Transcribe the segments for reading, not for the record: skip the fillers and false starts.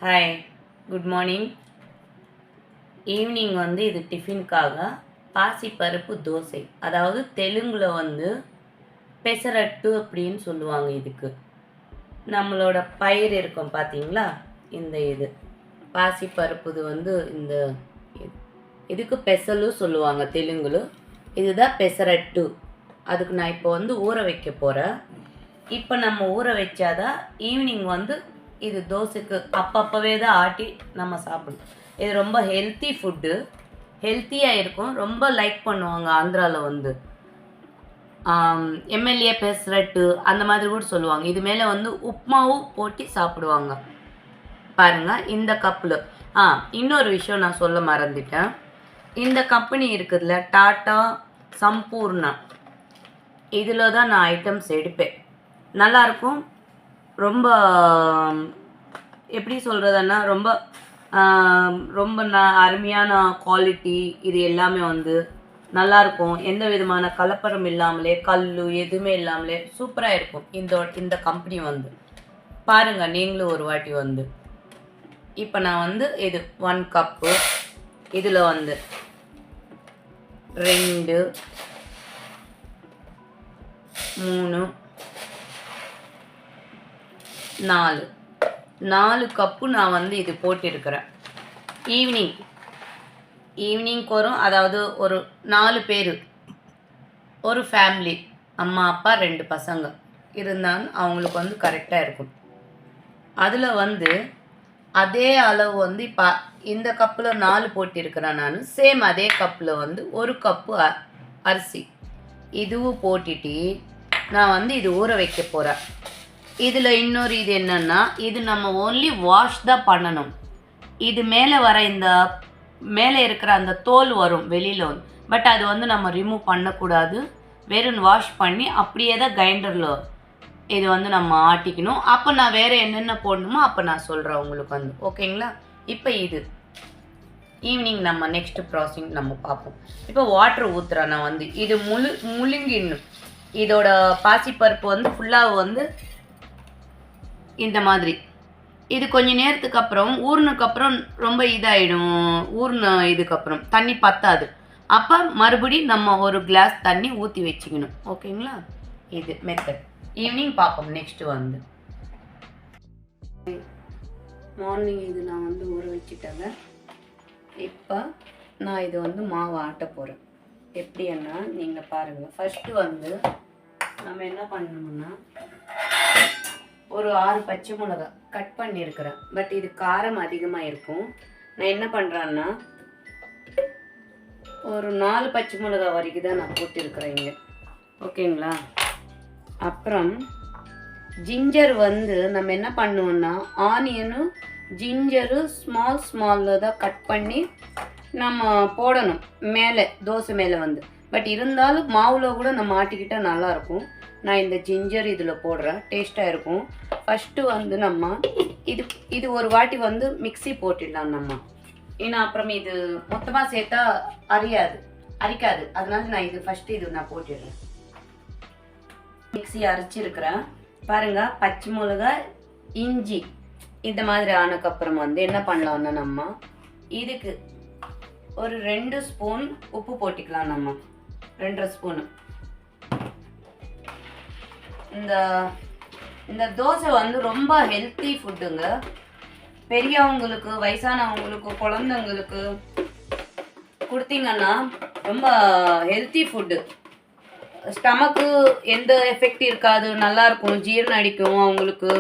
Hi, good morning. Evening வந்து இது டிஃபினுக்காக பாசிப்பருப்பு தோசை, அதாவது தெலுங்கில் வந்து பெசரட்டு அப்படின்னு சொல்லுவாங்க. இதுக்கு நம்மளோட பயிர் இருக்கும் பார்த்தீங்களா, இந்த இது பாசிப்பருப்பு வந்து இந்த இதுக்கு பெசலு சொல்லுவாங்க தெலுங்குல. இதுதான் பெசரட்டு. அதுக்கு நான் இப்போ வந்து ஊற வைக்க போகிறேன். இப்போ நம்ம ஊற வச்சாதான் ஈவினிங் வந்து இது தோசைக்கு அப்பப்போவே தான் ஆட்டி நம்ம சாப்பிடணும். இது ரொம்ப ஹெல்த்தி ஃபுட்டு, ஹெல்த்தியாக இருக்கும். ரொம்ப லைக் பண்ணுவாங்க ஆந்திராவில் வந்து. எம்எல்ஏ பெசரட்டு அந்த மாதிரி கூட சொல்லுவாங்க. இது மேலே வந்து உப்புமாவும் போட்டு சாப்பிடுவாங்க. பாருங்கள் இந்த கப்பில். இன்னொரு விஷயம் நான் சொல்ல மறந்துட்டேன். இந்த கம்பெனி இருக்குதுல்ல, டாட்டா சம்பூர்ணா, இதில் தான் நான் ஐட்டம்ஸ் எடுப்பேன். நல்லாயிருக்கும். ரொம்ப எப்படி சொல்கிறதுன்னா ரொம்ப ரொம்ப அருமையான குவாலிட்டி. இது எல்லாமே வந்து நல்லாயிருக்கும். எந்த விதமான கலப்படம் இல்லாமலே, கல் எதுவுமே இல்லாமலே சூப்பராக இருக்கும் இந்த கம்பெனி வந்து. பாருங்கள் நீங்களும் ஒரு வாட்டி வந்து. இப்போ நான் வந்து இது 1 கப்பு, இதில் வந்து 2 3 4 கப்பு நான் வந்து இது போட்டிருக்கிறேன். ஈவினிங்க்கு வரும். அதாவது ஒரு 4 பேர், ஒரு ஃபேமிலி, அம்மா அப்பா 2 பசங்க இருந்தாங்க, அவங்களுக்கு வந்து கரெக்டாக இருக்கும். அதில் வந்து அதே அளவு வந்து இப்போ இந்த கப்பில் 4 போட்டிருக்கிறேன் நான். சேம் அதே கப்பில் வந்து 1 கப்பு அரிசி இதுவும் போட்டுட்டு நான் வந்து இது ஊற வைக்க போகிறேன். இதில் இன்னொரு இது என்னென்னா, இது நம்ம ஓன்லி வாஷ் தான் பண்ணணும். இது மேலே வர இந்த மேலே இருக்கிற அந்த தோல் வரும் வெளியில் வந்து, பட் அது வந்து நம்ம ரிமூவ் பண்ணக்கூடாது. வெறும் வாஷ் பண்ணி அப்படியே தான் கிரைண்டரில் இது வந்து நம்ம ஆட்டிக்கணும். அப்போ நான் வேறு என்னென்ன போடணுமோ அப்போ நான் சொல்கிறேன் உங்களுக்கு வந்து. ஓகேங்களா? இப்போ இது ஈவினிங் நம்ம நெக்ஸ்ட்டு ப்ராசஸிங் நம்ம பார்ப்போம். இப்போ வாட்ரு ஊற்றுறேன் நான் வந்து. இது முழுங்கிடணும். இதோட பாசிப்பருப்பு வந்து ஃபுல்லாக வந்து இந்த மாதிரி. இது கொஞ்சம் நேரத்துக்கு அப்புறம் ஊறினதுக்கப்புறம் ரொம்ப இதாகிடும். இதுக்கப்புறம் தண்ணி பத்தாது. அப்போ மறுபடியும் நம்ம ஒரு கிளாஸ் தண்ணி ஊற்றி வச்சுக்கணும். ஓகேங்களா? இது மெத்தட். ஈவினிங் பார்ப்போம் நெக்ஸ்ட்டு வந்து. மார்னிங் இது நான் வந்து ஊற வச்சுட்டேங்க. இப்போ நான் இது வந்து மாவு ஆட்ட போகிறேன். எப்படின்னா நீங்கள் பாருங்கள். ஃபஸ்ட்டு வந்து நம்ம என்ன பண்ணணும்னா, ஒரு 6 பச்சை மிளகா கட் பண்ணியிருக்கிறேன். பட் இது காரம் அதிகமாக இருக்கும். நான் என்ன பண்ணுறேன்னா, ஒரு 4 பச்சை மிளகா வரைக்கும் தான் நான் போட்டிருக்கிறேன் இங்கே. ஓகேங்களா? அப்புறம் ஜிஞ்சர் வந்து நம்ம என்ன பண்ணுவோன்னா, ஆனியனும் ஜிஞ்சரு ஸ்மாலில் தான் கட் பண்ணி நம்ம போடணும் மேலே, தோசை மேலே வந்து. பட் இருந்தாலும் மாவில் கூட நம்ம ஆட்டிக்கிட்டால் நல்லாயிருக்கும். நான் இந்த ஜிஞ்சர் இதில் போடுறேன், டேஸ்ட்டாக இருக்கும். ஃபஸ்ட்டு வந்து நம்ம இது ஒரு வாட்டி வந்து மிக்ஸி போட்டுடலாம் நம்ம. ஏன்னா அப்புறம் இது மொத்தமாக சேர்த்தா அரிக்காது. அதனால நான் இது ஃபஸ்ட்டு இது நான் போட்டுடுறேன். மிக்ஸி அரைச்சிருக்கிறேன் பாருங்கள். பச்சை மிளகா, இஞ்சி இந்த மாதிரி ஆனதுக்கப்புறம் வந்து என்ன பண்ணலாம்னா, நம்ம இதுக்கு ஒரு 2 ஸ்பூன் உப்பு போட்டிக்கலாம். நம்ம 2 ஸ்பூனு. இந்த தோசை வந்து ரொம்ப ஹெல்த்தி ஃபுட்டுங்க. பெரியவங்களுக்கு, வயசானவங்களுக்கு, குழந்தைங்களுக்கு கொடுத்தீங்கன்னா ரொம்ப ஹெல்த்தி ஃபுட்டு. ஸ்டமக்கு எந்த எஃபெக்ட் இருக்காது, நல்லாயிருக்கும், ஜீரணம் அடிக்கும் அவங்களுக்கு.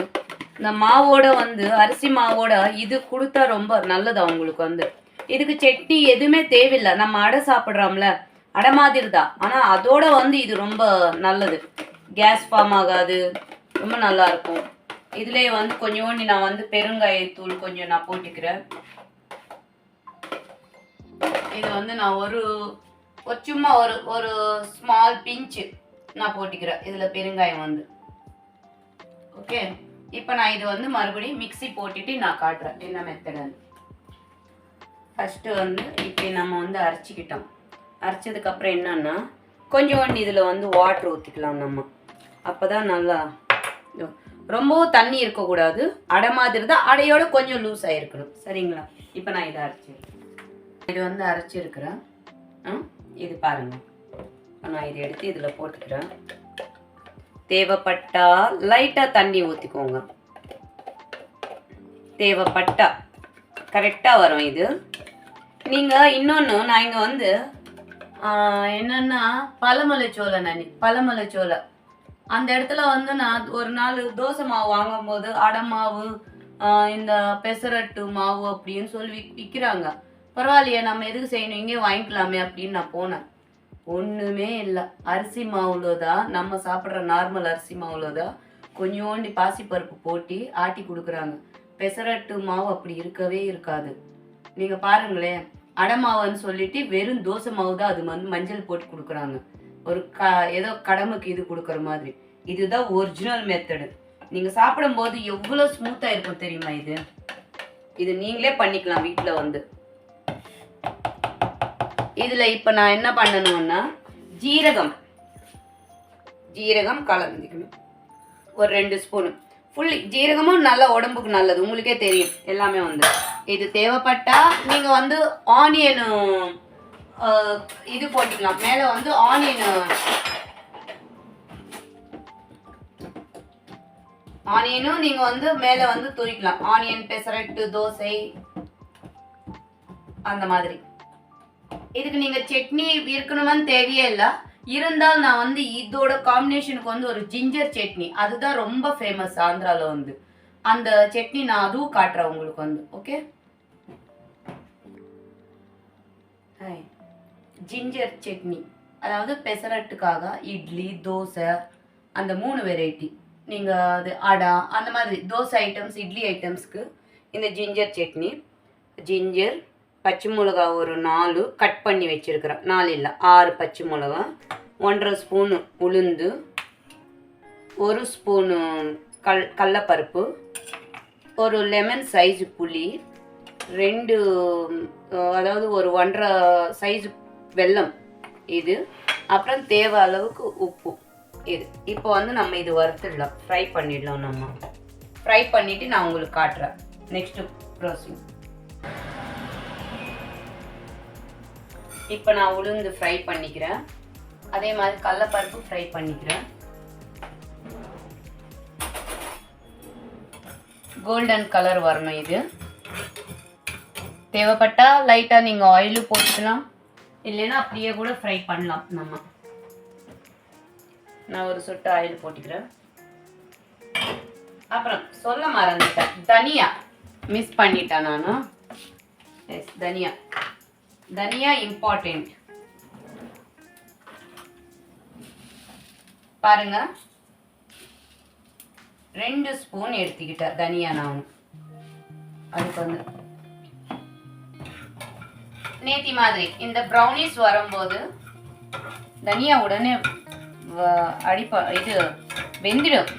இந்த மாவோட வந்து அரிசி மாவோட இது கொடுத்தா ரொம்ப நல்லது அவங்களுக்கு வந்து. இதுக்கு சட்னி எதுவுமே தேவையில்லை. நம்ம அடை சாப்பிட்றோம்ல, அடை மாதிரி தான். ஆனால் அதோட வந்து இது ரொம்ப நல்லது. கேஸ் ஃபார்ம் ஆகாது, ரொம்ப நல்லாயிருக்கும். இதுலேயே வந்து கொஞ்சோண்டு நான் வந்து பெருங்காயத்தூள் கொஞ்சம் நான் போட்டுக்கிறேன். இது வந்து நான் சும்மா ஒரு ஸ்மால் பிஞ்சு நான் போட்டுக்கிறேன் இதில் பெருங்காயம் வந்து. ஓகே, இப்போ நான் இது வந்து மறுபடியும் மிக்ஸி போட்டுட்டு நான் காட்டுறேன் என்ன மெத்தடுன்னு. ஃபஸ்ட்டு வந்து இப்போ நம்ம வந்து அரைச்சிக்கிட்டோம். அரைச்சதுக்கப்புறம் என்னன்னா, கொஞ்சோண்டு இதில் வந்து வாட்ரு ஊற்றிக்கலாம் நம்ம. அப்போ தான் நல்லா ரொம்பவும் தண்ணி இருக்கக்கூடாது. அடை மாதிரி தான், அடையோட கொஞ்சம் லூஸ் ஆகிருக்கணும். சரிங்களா? இப்போ நான் இதை இது வந்து அரைச்சிருக்கிறேன். இது பாருங்கள். நான் இதை எடுத்து இதில் போட்டுக்கிறேன். தேவைப்பட்டா லைட்டாக தண்ணி ஊற்றிக்கோங்க. தேவைப்பட்டா கரெக்டாக வரும் இது. நீங்கள் இன்னொன்று நான் இங்கே வந்து என்னென்னா பழமலைச்சோலை அந்த இடத்துல வந்து நான் ஒரு நாள் தோசை மாவு வாங்கும்போது அடை மாவு இந்த பெசரட்டு மாவு அப்படின்னு சொல்லி விற்கிறாங்க. பரவாயில்லையே, நம்ம எதுக்கு செய்யணும், இங்கே வாங்கிக்கலாமே அப்படின்னு நான் போனேன். ஒன்றுமே இல்லை. அரிசி மாவுல தான், நம்ம சாப்பிட்ற நார்மல் அரிசி மாவுல தான் கொஞ்சோண்டி பாசிப்பருப்பு போட்டு ஆட்டி கொடுக்குறாங்க. பெசரட்டு மாவு அப்படி இருக்கவே இருக்காது. நீங்கள் பாருங்களேன், அடை மாவுன்னு சொல்லிட்டு வெறும் தோசை மாவு தான் அது வந்து மஞ்சள் போட்டு கொடுக்குறாங்க. ஒரு ஏதோ கடமைக்கு இது கொடுக்குற மாதிரி. இதுதான் ஒரிஜினல் மெத்தடு. நீங்கள் சாப்பிடும்போது எவ்வளோ ஸ்மூத்தாக இருக்கும் தெரியுமா? இது நீங்களே பண்ணிக்கலாம் வீட்டில் வந்து. இதில் இப்போ நான் என்ன பண்ணணும்னா ஜீரகம் கலந்துக்கணும். ஒரு 2 ஸ்பூனு ஃபுல் ஜீரகமும் நல்ல உடம்புக்கு நல்லது, உங்களுக்கே தெரியும் எல்லாமே வந்து. இது தேவைப்பட்டா நீங்கள் வந்து ஆனியனு இது போட்டுக்கலாம். மேலே வந்து ஆனியனும் நீங்கள் வந்து மேலே வந்து துரிக்கலாம். ஆனியன் பெசரட்டு தோசை அந்த மாதிரி. இதுக்கு நீங்கள் சட்னி இருக்கணுமான்னு தேவையே இல்லை. இருந்தால் நான் வந்து இதோட காம்பினேஷனுக்கு வந்து ஒரு ஜிஞ்சர் சட்னி, அதுதான் ரொம்ப ஃபேமஸ் ஆந்திராவில் வந்து. அந்த சட்னி நான் அதுவும் காட்டுறேன் உங்களுக்கு வந்து. ஓகே, ஜிஞ்சர் சட்னி அதாவது பெசரட்டுக்காக இட்லி தோசை அந்த 3 வெரைட்டி. நீங்கள் அது அடா அந்த மாதிரி தோசை ஐட்டம்ஸ் இட்லி ஐட்டம்ஸ்க்கு இந்த ஜிஞ்சர் சட்னி. ஜிஞ்சர், பச்சை மிளகா ஒரு 4 கட் பண்ணி வச்சுருக்கிறேன். 4 இல்லை 6 பச்சை மிளகா, 1.5 ஸ்பூனு உளுந்து, 1 ஸ்பூனு கடலப்பருப்பு, ஒரு லெமன் சைஸ் புளி, 2 அதாவது ஒரு 1.5 சைஸ் வெல்லம் இது, அப்புறம் தேவை அளவுக்கு உப்பு இது. இப்போ வந்து நம்ம இது வறுத்துடலாம், ஃப்ரை பண்ணிடலாம். நம்ம ஃப்ரை பண்ணிவிட்டு நான் உங்களுக்கு காட்டுறேன் நெக்ஸ்ட்டு ப்ரோசீஜர். இப்போ நான் உளுந்து ஃப்ரை பண்ணிக்கிறேன், அதே மாதிரி கடலப்பருப்பு ஃப்ரை பண்ணிக்கிறேன். கோல்டன் கலர் வரணும். இது தேவைப்பட்டா லைட்டாக நீங்கள் ஆயிலும் போட்டுக்கலாம், இல்லைன்னா அப்படியே கூட ஃப்ரை பண்ணலாம். நான் ஒரு சொட்டு ஆயில் போட்டுக்கிறேன். அப்புறம் சொல்ல மறந்துட்டேன், தனியா மிஸ் பண்ணிட்டேன் நான். எஸ், தனியா இம்பார்ட்டன்ட். பாருங்க, 2 ஸ்பூன் எடுத்துக்கிட்டேன் தனியா. நான் அதுக்கு வந்து நேத்தி மாதிரி இந்த ப்ரௌனிஸ் வரும்போது தனியா உடனே இது வெந்திடும்.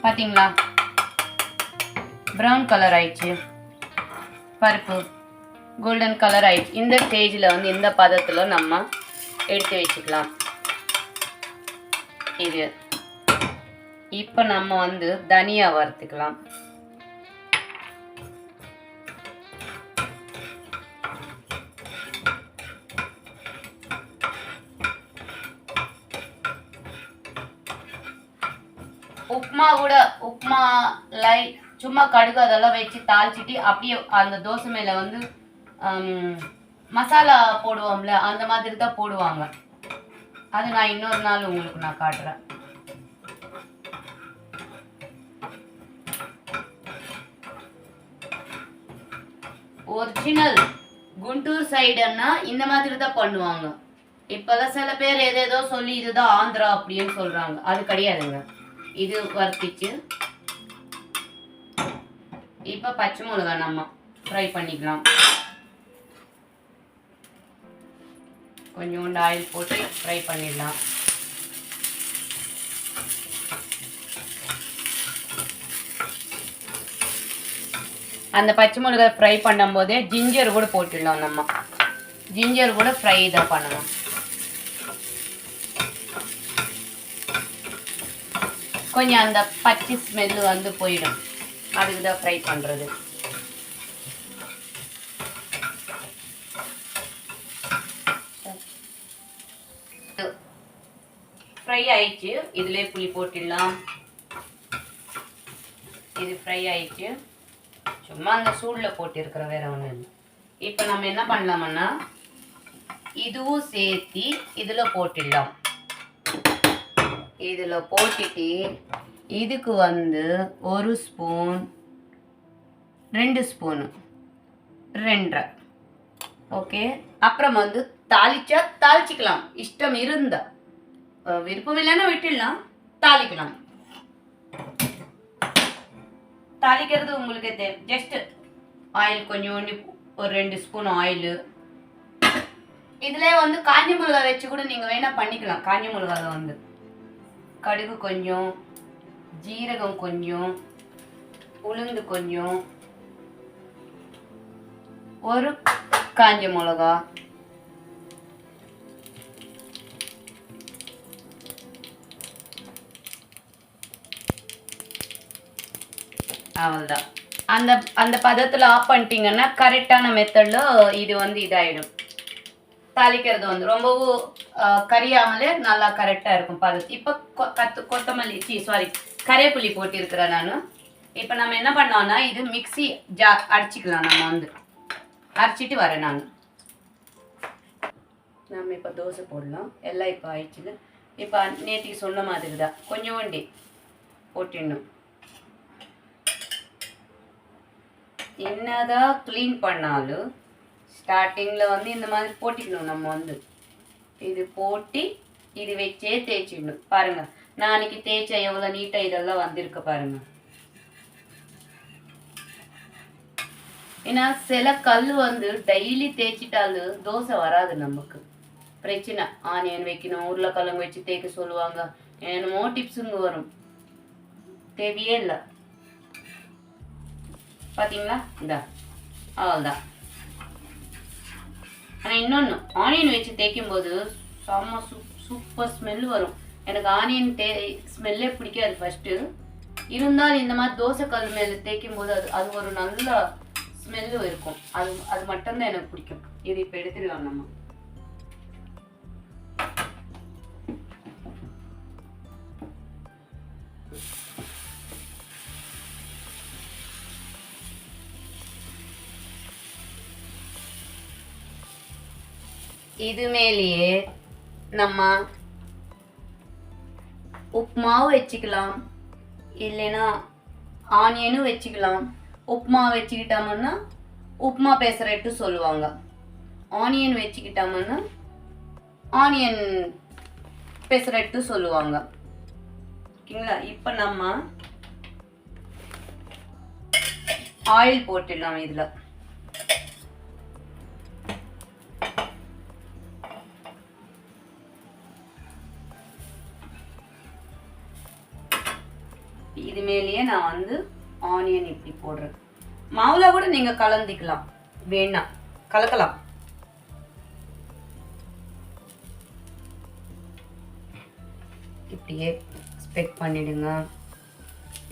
பாத்தீங்களா, ப்ரௌன் கலர் ஆயிடுச்சு, பருப்பு கோல்டன் கலர் ஆயிடுச்சு. இந்த ஸ்டேஜில் வந்து இந்த பதத்தில் நம்ம எடுத்து வச்சுக்கலாம். இது இப்போ நம்ம வந்து தனியா வறுத்துக்கலாம். உப்புமா சும்மா கடுகு அதெல்லாம் வச்சு தாளிச்சிட்டு அப்படியே அந்த தோசை மேலே வந்து மசாலா போடுவோம்ல, அந்த மாதிரி தான் போடுவாங்க. அது நான் இன்னொரு நாள் உங்களுக்கு நான் காட்டுறேன். ஒரிஜினல் குண்டூர் சைடுன்னா இந்த மாதிரி தான் பண்ணுவாங்க. இப்போல்லாம் சில பேர் ஏதேதோ சொல்லி இதுதான் ஆந்திரா அப்படின்னு சொல்றாங்க. அது கிடையாதுங்க. இது வறுத்திச்சு இப்போ பச்சை மிளகா நம்ம ஃப்ரை பண்ணிக்கலாம். கொஞ்சோண்டு ஆயில் போட்டு ஃப்ரை பண்ணிடலாம். அந்த பச்சை மிளகாய் ஃப்ரை பண்ணும்போதே ஜிஞ்சர் கூட போட்டுடலாம். நம்ம ஜிஞ்சர் கூட ஃப்ரை தான் பண்ணணும். கொஞ்சம் அந்த பச்சை ஸ்மெல்லு வந்து போயிடும், அதுக்கு தான் ஃப்ரை பண்ணுறது. ஃப்ரை ஆயிடுச்சு. இதுலேயே புளி போட்டுடலாம். இது ஃப்ரை ஆயிடுச்சு. சும்மா அந்த சூடில் போட்டிருக்கிற வேற ஒன்றும் இல்லை. இப்போ நம்ம என்ன பண்ணலாமன்னா இதுவும் சேர்த்து இதில் போட்டுடலாம். இதில் போட்டுட்டு இதுக்கு வந்து 1 ஸ்பூன் 2 ஸ்பூனு 2.5. ஓகே. அப்புறம் வந்து தாளிச்சா தாளிச்சிக்கலாம், இஷ்டம் இருந்தால். விருப்பம் இல்லைன்னா விட்டுடலாம், தாளிக்கலாம். தாளிக்கிறது உங்களுக்கு தேவை. ஜஸ்ட் ஆயில் கொஞ்சோண்டு ஒரு 2 ஸ்பூன் ஆயிலு. இதில் வந்து காஞ்ச மிளகாய் வச்சு கூட நீங்கள் வேணால் பண்ணிக்கலாம். காஞ்ச மிளகாய் வந்து கடுகு கொஞ்சம், ஜீரகம் கொஞ்சம், உளுந்து கொஞ்சம், ஒரு காஞ்ச மிளகா, அவ்வளோதான். அந்த அந்த பதத்தில் ஆஃப் பண்ணிட்டீங்கன்னா கரெக்டான மெத்தடில் இது வந்து இதாகிடும். தாளிக்கிறது வந்து ரொம்பவும் கரியாமலே நல்லா கரெக்டாக இருக்கும் பதத்து. இப்போ கொத்தமல்லி கறிவேப்பிலை போட்டிருக்கிறேன் நான். இப்போ நம்ம என்ன பண்ணோம்னா இது மிக்ஸி ஜார் அடிச்சிக்கலாம். நம்ம வந்து அரைச்சிட்டு வரேன் நான். நம்ம இப்போ தோசை போடலாம். எல்லாம் இப்போ ஆயிடுச்சுல. இப்போ நேற்றுக்கு சொன்ன மாதிரி தான் கொஞ்சோண்டி போட்டிடணும். என்னதான் க்ளீன் பண்ணாலும் ஸ்டார்டிங்கில் வந்து இந்த மாதிரி போட்டிக்கணும். நம்ம வந்து இது போட்டு இது வச்சே தேய்ச்சிடணும். பாருங்கள், நான் அன்றைக்கி தேய்ச்சா எவ்வளோ நீட்டாக இதெல்லாம் வந்திருக்கு பாருங்கள். ஏன்னா சில கல் வந்து டெய்லி தேய்ச்சிட்டாலும் தோசை வராது நமக்கு. பிரச்சனை. ஆனியன் வைக்கணும், உருளைக்கிழங்கு வச்சு தேய்க்க சொல்லுவாங்க, என்னமோ டிப்ஸுங்க வரும். தேவையே இல்லை. பார்த்தீங்களா? இந்த அவ்வளோதான். ஆனால் இன்னொன்று, ஆனியன் வச்சு தேய்க்கும் போது செம்ம சூப்பர் ஸ்மெல் வரும். எனக்கு ஆனியன் ஸ்மெல்லே பிடிக்காது ஃபஸ்ட்டு. இருந்தாலும் இந்த மாதிரி தோசை கல் மேலே தேய்க்கும் போது அது ஒரு நல்ல ஸ்மெல்லு இருக்கும். அது மட்டும்தான் எனக்கு பிடிக்கும். இது இப்போ எடுத்துடலாம் நம்ம. இது மேலேயே நம்ம உப்புமாவும் வச்சுக்கலாம், இல்லைன்னா ஆனியனும் வச்சுக்கலாம். உப்புமா வச்சுக்கிட்டோம்னா உப்புமா பேசுறட்டு சொல்லுவாங்க. ஆனியன் வச்சுக்கிட்டோம்னா ஆனியன் பேசுறட்டு சொல்லுவாங்க. ஓகேங்களா? இப்போ நம்ம ஆயில் போட்டுடலாம். இதில் இது மேலேயே நான் வந்து ஆனியன் இப்படி போடுறேன். மாவுல கூட நீங்க கலந்துக்கலாம், வேணா கலக்கலாம். இப்படியே ஸ்ப்ரெட் பண்ணிடுங்க.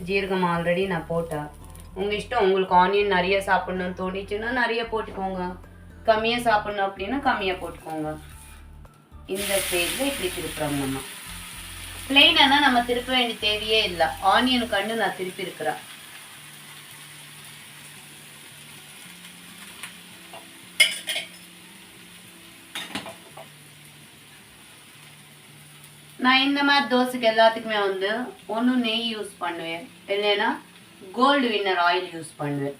ஜீரகம் ஆல்ரெடி நான் போட்டேன். உங்க இஷ்டம். உங்களுக்கு ஆனியன் நிறைய சாப்பிடணும்னு தோணிச்சுன்னா நிறைய போட்டுக்கோங்க, கம்மியாக சாப்பிடணும் அப்படின்னா கம்மியாக போட்டுக்கோங்க. இந்த ஸ்டேஜில் இப்படி திருப்புறோம். நம்ம பிளெயினா நம்ம திருப்ப வேண்டிய தேவையே இல்லை. ஆனியன் கண்டு நான் திருப்பி இருக்கிறேன். நான் இந்த மாதிரி தோசைக்கு எல்லாத்துக்குமே வந்து ஒன்று நெய் யூஸ் பண்ணுவேன், இல்லைன்னா கோல்டு வின்னர் ஆயில் யூஸ் பண்ணுவேன்.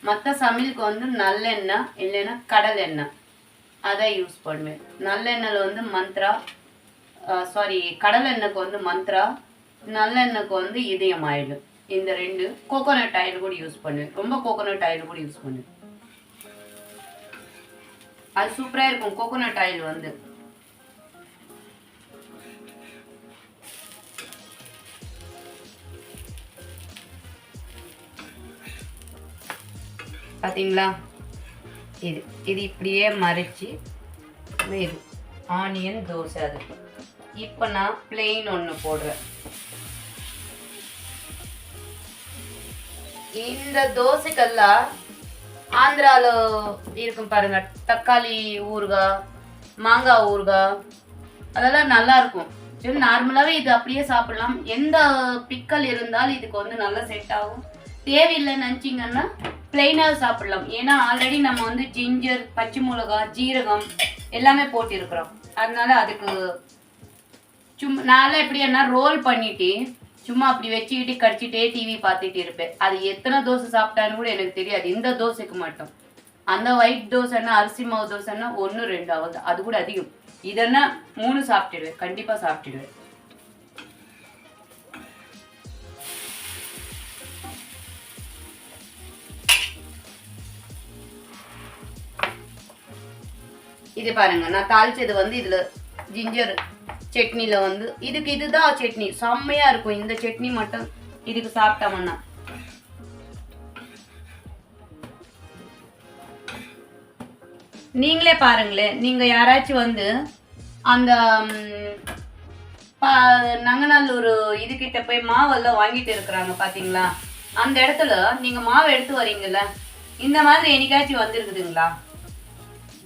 மற்ற சமையலுக்கு வந்து நல்லெண்ணெய் இல்லைன்னா கடல் எண்ணெய் அதை யூஸ் பண்ணுவேன். நல்லெண்ணெயில் வந்து மந்த்ரா, கடல் எண்ணெய்க்கு வந்து மந்த்ரா, நல்லெண்ணெய்க்கு வந்து இதயம் ஆயில். இந்த ரெண்டு. கோகோனட் ஆயில் கூட யூஸ் பண்ணுவேன். ரொம்ப கோகோனட் ஆயில் கூட யூஸ் பண்ணுவேன். அது சூப்பராக இருக்கும் கோகோனட் ஆயில் வந்து. பார்த்தீங்களா? இது இது இப்படியே மறைச்சி இது ஆனியன் தோசை. அது இப்போ நான் பிளெயின் ஒன்று போடுறேன். இந்த தோசைக்கெல்லாம் ஆந்திராவில் இருக்கும் பாருங்க, தக்காளி ஊறுகாய், மாங்காய் ஊறுகாய், அதெல்லாம் நல்லா இருக்கும். நார்மலாகவே இது அப்படியே சாப்பிடலாம். எந்த பிக்கல் இருந்தாலும் இதுக்கு வந்து நல்லா செட் ஆகும். தேவையில்லைன்னு நினச்சிங்கன்னா பிளெயினாக சாப்பிடலாம். ஏன்னா ஆல்ரெடி நம்ம வந்து ஜிஞ்சர், பச்சை மிளகாய், ஜீரகம் எல்லாமே போட்டிருக்கிறோம். அதனால அதுக்கு சும்மா நான்லாம் எப்படின்னா ரோல் பண்ணிட்டு சும்மா அப்படி வச்சுக்கிட்டு கடிச்சிட்டே டிவி பார்த்துட்டு இருப்பேன். அது எத்தனை தோசை சாப்பிட்டான்னு கூட எனக்கு தெரியாது. இந்த தோசைக்கு மட்டும் அந்த ஒயிட் தோசைன்னா, அரிசி மாவு தோசைன்னா 1 2 ஆகுது, அது கூட அதிகம். இதென்னா 3 சாப்பிட்டுடுவேன், கண்டிப்பாக சாப்பிட்டுடுவேன். இது பாருங்க, நான் தாளிச்சது வந்து இதில் ஜிஞ்சர் சட்னியில் வந்து இதுதான் சட்னி செம்மையாக இருக்கும். இந்த சட்னி மட்டும் இதுக்கு சாப்பிட்டோம்னா நீங்களே பாருங்களேன். நீங்கள் யாராச்சும் வந்து அந்த நங்கநல்லூர் இதுக்கிட்ட போய் மாவெல்லாம் வாங்கிட்டு இருக்கிறாங்க பார்த்தீங்களா, அந்த இடத்துல நீங்கள் மாவு எடுத்து வரீங்கல்ல, இந்த மாதிரி என்னைக்காச்சும் வந்துருக்குதுங்களா?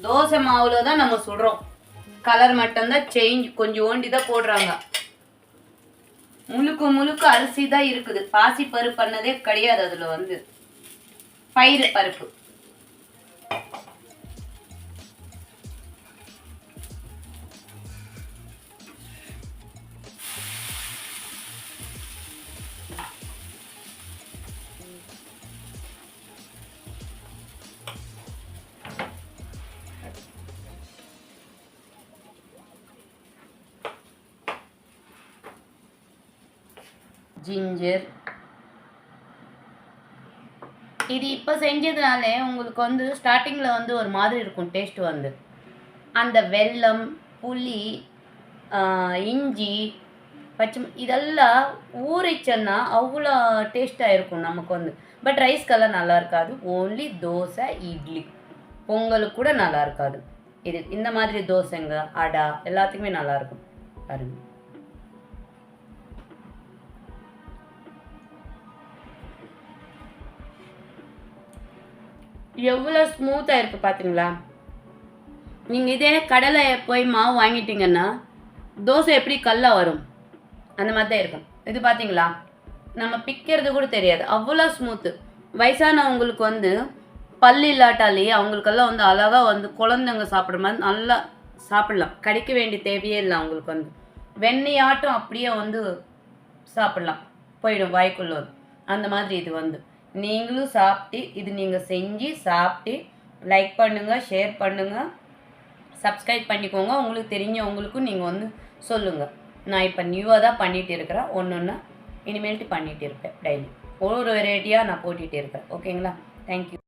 தோசை மாவுல தான் நம்ம சுடுறோம், கலர் மட்டும்தான் சேஞ்ச், கொஞ்சம் ஓண்டி தான் போடுறாங்க. முழுக்க அரிசி தான் இருக்குது. பாசி பருப்பு பண்ணதே கிடையாது. அதுல வந்து பயிறு பருப்பு. ஜிஞ்சர் இது இப்போ செஞ்சதுனாலே உங்களுக்கு வந்து ஸ்டார்டிங்கில் வந்து ஒரு மாதிரி இருக்கும் டேஸ்ட். வந்து அந்த வெல்லம், புளி, இஞ்சி, பச்சை இதெல்லாம் ஊறிச்சன்னா அவ்வளோ டேஸ்ட்டாக இருக்கும் நமக்கு வந்து. பட் ரைஸ்க்கெல்லாம் நல்லா இருக்காது. ஓன்லி தோசை, இட்லி, பொங்கலுக்கு கூட நல்லா இருக்காது. இது இந்த மாதிரி தோசைங்க, அடா எல்லாத்துக்குமே நல்லாயிருக்கும் பாருங்க. எவ்வளோ ஸ்மூத்தாக இருக்குது பார்த்தீங்களா? நீங்கள் இதே கடலை போய் மாவு வாங்கிட்டீங்கன்னா தோசை எப்படி கல்லாக வரும், அந்த மாதிரி தான் இருக்கும். இது பார்த்தீங்களா, நம்ம பிக்கிறது கூட தெரியாது, அவ்வளோ ஸ்மூத்து. வயசானவங்களுக்கு வந்து பல் இல்லாட்டாலே அவங்களுக்கெல்லாம் வந்து அழகாக வந்து குழந்தைங்க சாப்பிட்ற மாதிரி நல்லா சாப்பிட்லாம். கடிக்க வேண்டிய தேவையே இல்லை அவங்களுக்கு. வந்து வெண்ணெயாட்டம் அப்படியே வந்து சாப்பிட்லாம், போயிடும் வாய்க்குள்ள. அந்த மாதிரி இது வந்து நீங்களும் சாப்பிட்டு இது நீங்கள் செஞ்சு சாப்பிட்டு லைக் பண்ணுங்கள், ஷேர் பண்ணுங்கள், சப்ஸ்கிரைப் பண்ணிக்கோங்க. உங்களுக்கு தெரிஞ்சவங்களுக்கும் நீங்கள் வந்து சொல்லுங்கள். நான் இப்போ நியூவாக தான் பண்ணிகிட்டு இருக்கிறேன். ஒன்று இனிமேல்ட்டு பண்ணிகிட்டு இருப்பேன். டெய்லி ஒரு வெரைட்டியாக நான் போட்டுகிட்டே இருக்கிறேன். ஓகேங்களா? தேங்க்யூ.